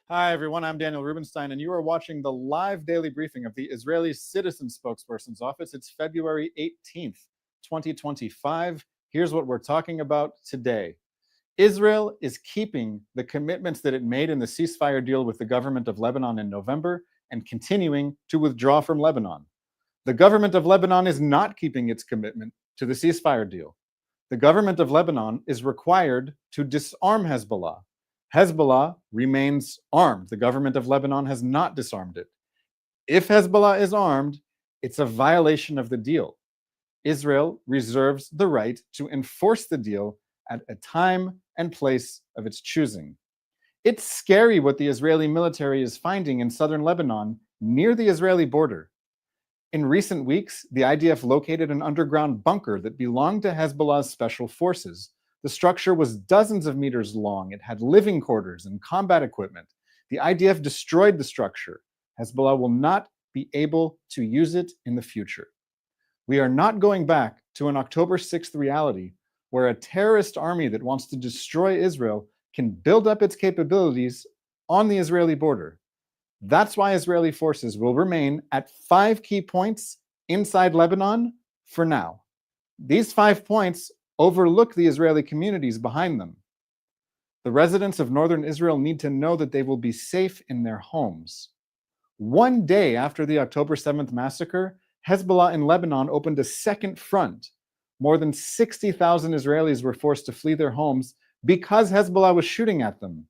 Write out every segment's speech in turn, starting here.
Hi, everyone. I'm Daniel Rubenstein, and you are watching the live daily briefing of the Israeli Citizen Spokesperson's Office. It's February 18th, 2025. Here's what we're talking about today. Israel is keeping the commitments that it made in the ceasefire deal with the government of Lebanon in November and continuing to withdraw from Lebanon. The government of Lebanon is not keeping its commitment to the ceasefire deal. The government of Lebanon is required to disarm Hezbollah. Hezbollah remains armed. The government of Lebanon has not disarmed it. If Hezbollah is armed, it's a violation of the deal. Israel reserves the right to enforce the deal at a time and place of its choosing. It's scary what the Israeli military is finding in southern Lebanon near the Israeli border. In recent weeks, the IDF located an underground bunker that belonged to Hezbollah's special forces. The structure was dozens of meters long. It had living quarters and combat equipment. The IDF destroyed the structure. Hezbollah will not be able to use it in the future. We are not going back to an October 6th reality where a terrorist army that wants to destroy Israel can build up its capabilities on the Israeli border. That's why Israeli forces will remain at 5 key points inside Lebanon for now. These 5 points overlook the Israeli communities behind them. The residents of northern Israel need to know that they will be safe in their homes. One day after the October 7th massacre, Hezbollah in Lebanon opened a second front. More than 60,000 Israelis were forced to flee their homes because Hezbollah was shooting at them.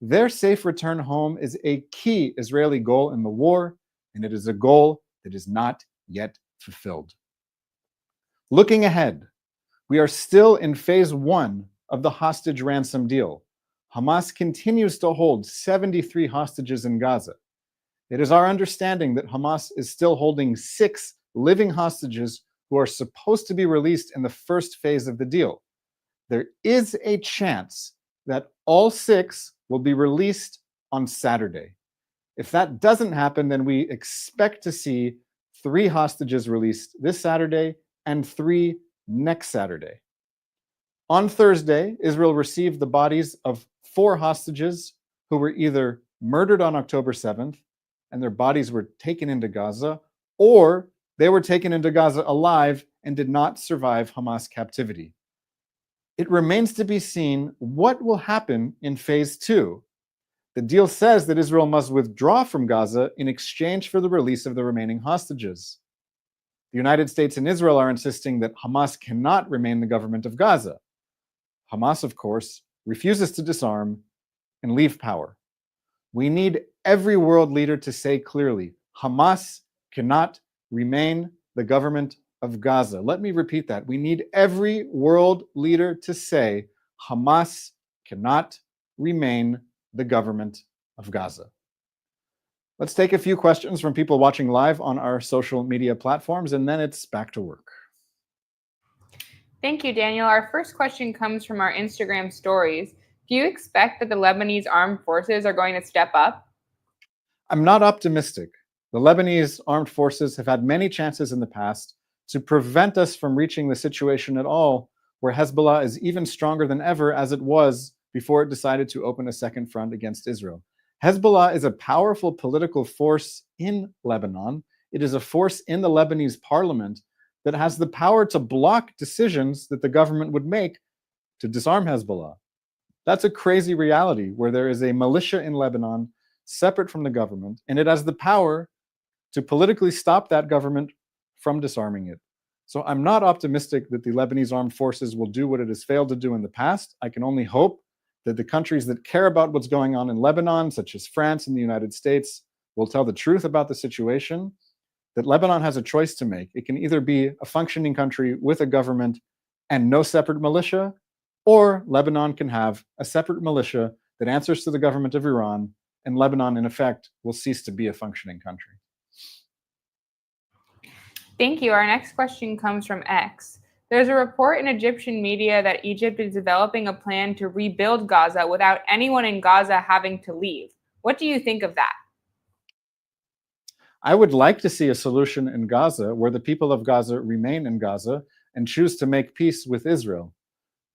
Their safe return home is a key Israeli goal in the war, and it is a goal that is not yet fulfilled. Looking ahead, we are still in phase 1 of the hostage ransom deal. Hamas continues to hold 73 hostages in Gaza. It is our understanding that Hamas is still holding 6 living hostages who are supposed to be released in the first phase of the deal. There is a chance that all 6 will be released on Saturday. If that doesn't happen, then we expect to see 3 hostages released this Saturday and 3 next Saturday. On Thursday, Israel received the bodies of 4 hostages who were either murdered on October 7th and their bodies were taken into Gaza, or they were taken into Gaza alive and did not survive Hamas captivity. It remains to be seen what will happen in phase 2. The deal says that Israel must withdraw from Gaza in exchange for the release of the remaining hostages. The United States and Israel are insisting that Hamas cannot remain the government of Gaza. Hamas, of course, refuses to disarm and leave power. We need every world leader to say clearly, Hamas cannot remain the government of Gaza. Let me repeat that. We need every world leader to say, Hamas cannot remain the government of Gaza. Let's take a few questions from people watching live on our social media platforms, and then it's back to work. Thank you, Daniel. Our first question comes from our Instagram stories. Do you expect that the Lebanese armed forces are going to step up? I'm not optimistic. The Lebanese armed forces have had many chances in the past to prevent us from reaching the situation at all where Hezbollah is even stronger than ever, as it was before it decided to open a second front against Israel. Hezbollah is a powerful political force in Lebanon. It is a force in the Lebanese parliament that has the power to block decisions that the government would make to disarm Hezbollah. That's a crazy reality where there is a militia in Lebanon separate from the government, and it has the power to politically stop that government from disarming it. So I'm not optimistic that the Lebanese armed forces will do what it has failed to do in the past. I can only hope that the countries that care about what's going on in Lebanon, such as France and the United States, will tell the truth about the situation, that Lebanon has a choice to make. It can either be a functioning country with a government and no separate militia, or Lebanon can have a separate militia that answers to the government of Iran, and Lebanon, in effect, will cease to be a functioning country. Thank you. Our next question comes from X. There's a report in Egyptian media that Egypt is developing a plan to rebuild Gaza without anyone in Gaza having to leave. What do you think of that? I would like to see a solution in Gaza where the people of Gaza remain in Gaza and choose to make peace with Israel.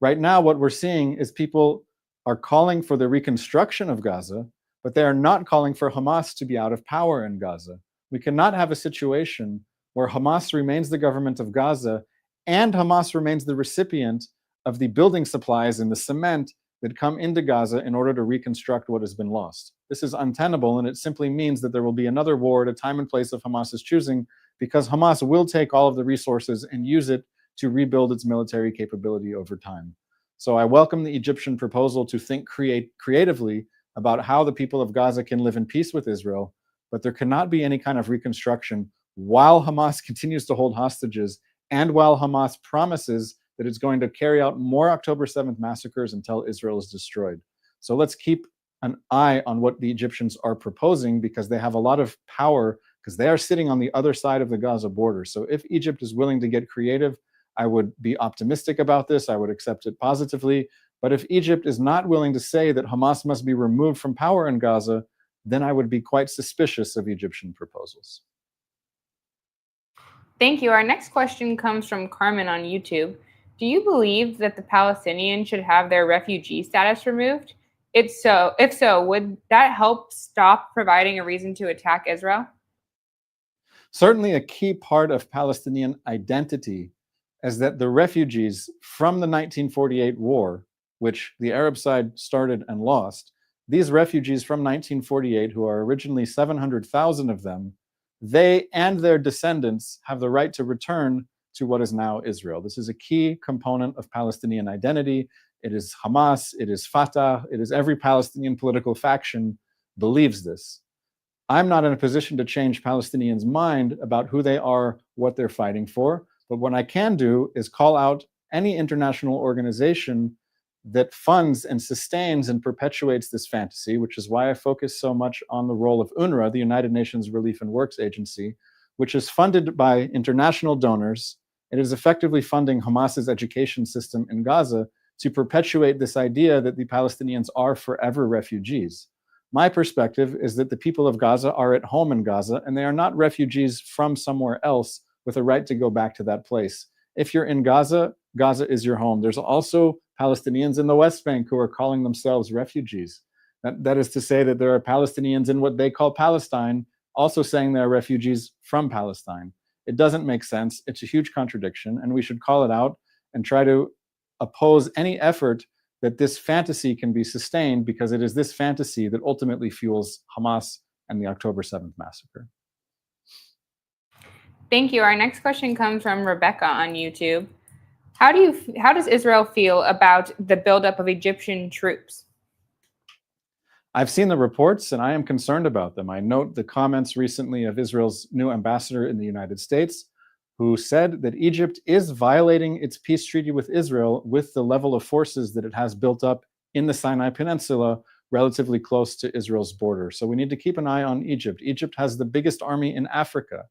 Right now, what we're seeing is people are calling for the reconstruction of Gaza, but they are not calling for Hamas to be out of power in Gaza. We cannot have a situation where Hamas remains the government of Gaza and Hamas remains the recipient of the building supplies and the cement that come into Gaza in order to reconstruct what has been lost. This is untenable, and it simply means that there will be another war at a time and place of Hamas's choosing, because Hamas will take all of the resources and use it to rebuild its military capability over time. So I welcome the Egyptian proposal to think creatively about how the people of Gaza can live in peace with Israel, but there cannot be any kind of reconstruction while Hamas continues to hold hostages and while Hamas promises that it's going to carry out more October 7th massacres until Israel is destroyed. So let's keep an eye on what the Egyptians are proposing, because they have a lot of power, because they are sitting on the other side of the Gaza border. So if Egypt is willing to get creative, I would be optimistic about this. I would accept it positively. But if Egypt is not willing to say that Hamas must be removed from power in Gaza, then I would be quite suspicious of Egyptian proposals. Thank you. Our next question comes from Carmen on YouTube. Do you believe that the Palestinians should have their refugee status removed? If so, would that help stop providing a reason to attack Israel? Certainly a key part of Palestinian identity is that the refugees from the 1948 war, which the Arab side started and lost, these refugees from 1948, who are originally 700,000 of them, they and their descendants have the right to return to what is now Israel. This is a key component of Palestinian identity. It is Hamas, it is Fatah, it is every Palestinian political faction believes this. I'm not in a position to change Palestinians' mind about who they are, what they're fighting for, but what I can do is call out any international organization that funds and sustains and perpetuates this fantasy, which is why I focus so much on the role of UNRWA, the United Nations Relief and Works Agency, which is funded by international donors. It is effectively funding Hamas's education system in Gaza to perpetuate this idea that the Palestinians are forever refugees. My perspective is that the people of Gaza are at home in Gaza, and they are not refugees from somewhere else with a right to go back to that place. If you're in Gaza, Gaza is your home. There's also Palestinians in the West Bank who are calling themselves refugees. That is to say that there are Palestinians in what they call Palestine also saying they're refugees from Palestine. It doesn't make sense. It's a huge contradiction, and we should call it out and try to oppose any effort that this fantasy can be sustained, because it is this fantasy that ultimately fuels Hamas and the October 7th massacre. Thank you. Our next question comes from Rebecca on YouTube. How does Israel feel about the buildup of Egyptian troops? I've seen the reports and I am concerned about them. I note the comments recently of Israel's new ambassador in the United States, who said that Egypt is violating its peace treaty with Israel with the level of forces that it has built up in the Sinai Peninsula, relatively close to Israel's border. So we need to keep an eye on Egypt. Egypt has the biggest army in Africa,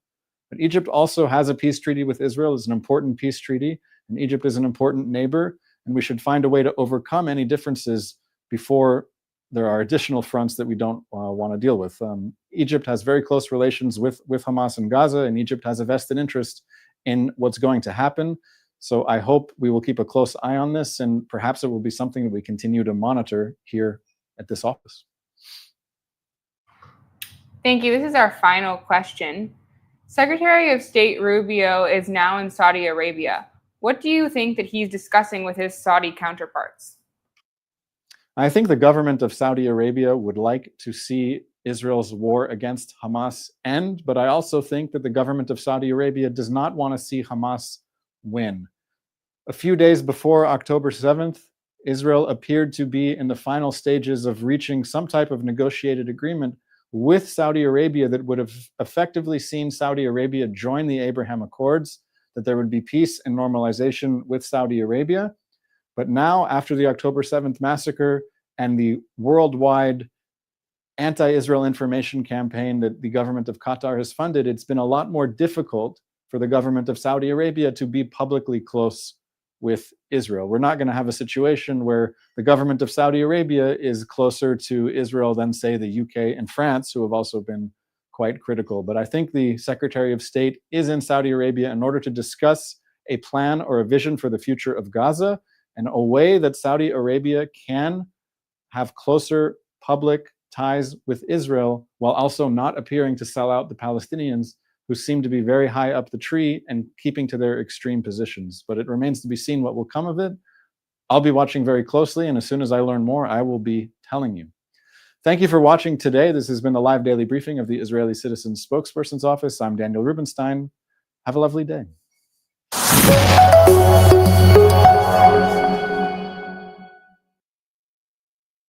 but Egypt also has a peace treaty with Israel. It's an important peace treaty, and Egypt is an important neighbor, and we should find a way to overcome any differences before there are additional fronts that we don't want to deal with. Egypt has very close relations with Hamas and Gaza, and Egypt has a vested interest in what's going to happen. So I hope we will keep a close eye on this, and perhaps it will be something that we continue to monitor here at this office. Thank you. This is our final question. Secretary of State Rubio is now in Saudi Arabia. What do you think that he's discussing with his Saudi counterparts? I think the government of Saudi Arabia would like to see Israel's war against Hamas end, but I also think that the government of Saudi Arabia does not want to see Hamas win. A few days before October 7th, Israel appeared to be in the final stages of reaching some type of negotiated agreement with Saudi Arabia that would have effectively seen Saudi Arabia join the Abraham Accords, that there would be peace and normalization with Saudi Arabia. But now, after the October 7th massacre and the worldwide anti-Israel information campaign that the government of Qatar has funded, it's been a lot more difficult for the government of Saudi Arabia to be publicly close with Israel. We're not going to have a situation where the government of Saudi Arabia is closer to Israel than, say, the UK and France, who have also been quite critical. But I think the Secretary of State is in Saudi Arabia in order to discuss a plan or a vision for the future of Gaza, and a way that Saudi Arabia can have closer public ties with Israel while also not appearing to sell out the Palestinians, who seem to be very high up the tree and keeping to their extreme positions. But it remains to be seen what will come of it. I'll be watching very closely, and as soon as I learn more, I will be telling you. Thank you for watching today. This has been the live daily briefing of the Israeli Citizen Spokesperson's Office. I'm Daniel Rubenstein. Have a lovely day.